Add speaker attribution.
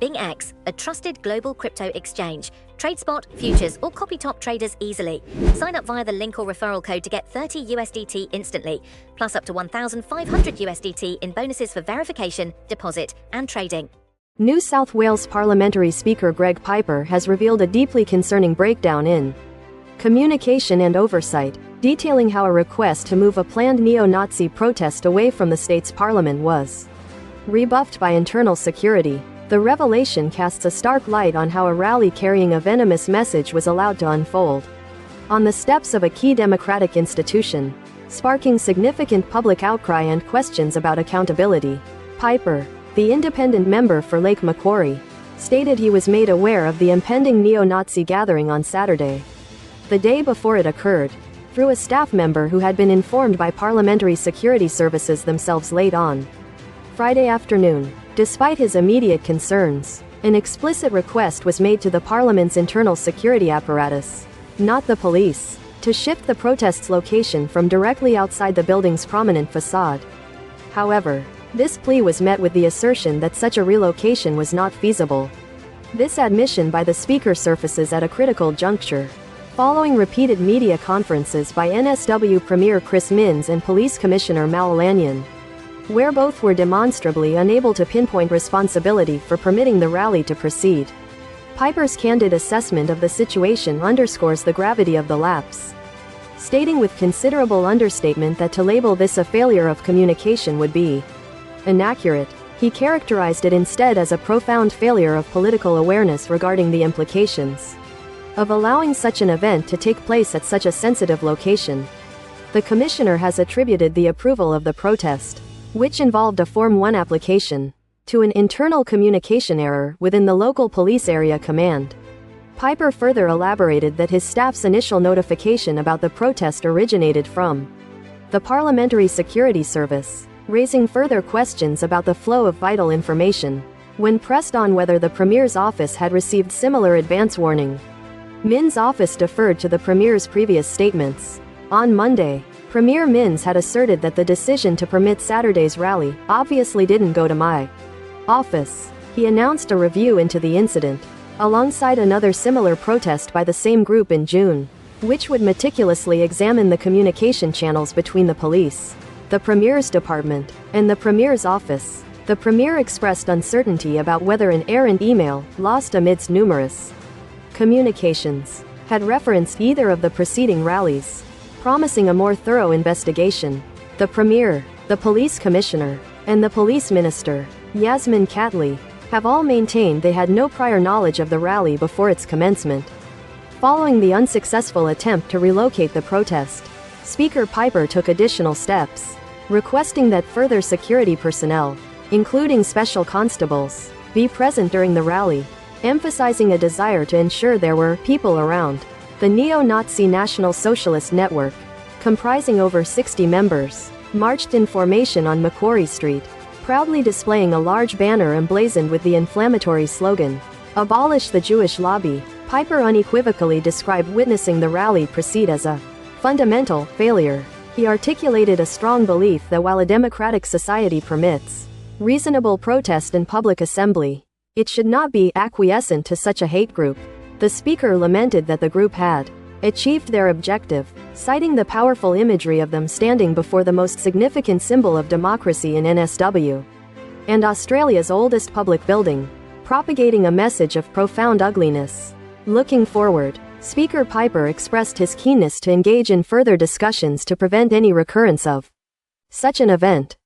Speaker 1: BingX, a trusted global crypto exchange. Trade spot, futures, or copy top traders easily. Sign up via the link or referral code to get 30 USDT instantly, plus up to 1,500 USDT in bonuses for verification, deposit, and trading.
Speaker 2: New South Wales Parliamentary Speaker Greg Piper has revealed a deeply concerning breakdown in communication and oversight, detailing how a request to move a planned neo-Nazi protest away from the state's parliament was rebuffed by internal security. The revelation casts a stark light on how a rally carrying a venomous message was allowed to unfold on the steps of a key democratic institution, sparking significant public outcry and questions about accountability. Piper, the independent member for Lake Macquarie, stated he was made aware of the impending neo-Nazi gathering on Saturday, the day before it occurred, through a staff member who had been informed by Parliamentary Security Services themselves late on Friday afternoon. Despite his immediate concerns, an explicit request was made to the Parliament's internal security apparatus, not the police, to shift the protest's location from directly outside the building's prominent facade. However, this plea was met with the assertion that such a relocation was not feasible. This admission by the Speaker surfaces at a critical juncture, following repeated media conferences by NSW Premier Chris Minns and Police Commissioner Mal Lanyon, where both were demonstrably unable to pinpoint responsibility for permitting the rally to proceed. Piper's candid assessment of the situation underscores the gravity of the lapse, stating with considerable understatement that to label this a failure of communication would be inaccurate. He characterized it instead as a profound failure of political awareness regarding the implications of allowing such an event to take place at such a sensitive location. The commissioner has attributed the approval of the protest, which involved a Form 1 application, to an internal communication error within the local police area command. Piper further elaborated that his staff's initial notification about the protest originated from the Parliamentary Security Service, raising further questions about the flow of vital information. When pressed on whether the Premier's office had received similar advance warning, Minns' office deferred to the Premier's previous statements. On Monday, Premier Minns had asserted that the decision to permit Saturday's rally obviously didn't go to my office. He announced a review into the incident, alongside another similar protest by the same group in June, which would meticulously examine the communication channels between the police, the Premier's department, and the Premier's office. The Premier expressed uncertainty about whether an errant email, lost amidst numerous communications, had referenced either of the preceding rallies, promising a more thorough investigation. The Premier, the Police Commissioner, and the Police Minister, Yasmin Catley, have all maintained they had no prior knowledge of the rally before its commencement. Following the unsuccessful attempt to relocate the protest, Speaker Piper took additional steps, requesting that further security personnel, including special constables, be present during the rally, emphasizing a desire to ensure there were people around. The neo-Nazi National Socialist Network, comprising over 60 members, marched in formation on Macquarie Street, proudly displaying a large banner emblazoned with the inflammatory slogan, "Abolish the Jewish Lobby." Piper unequivocally described witnessing the rally proceed as a fundamental failure. He articulated a strong belief that while a democratic society permits reasonable protest and public assembly, it should not be acquiescent to such a hate group. The Speaker lamented that the group had achieved their objective, citing the powerful imagery of them standing before the most significant symbol of democracy in NSW and Australia's oldest public building, propagating a message of profound ugliness. Looking forward, Speaker Piper expressed his keenness to engage in further discussions to prevent any recurrence of such an event.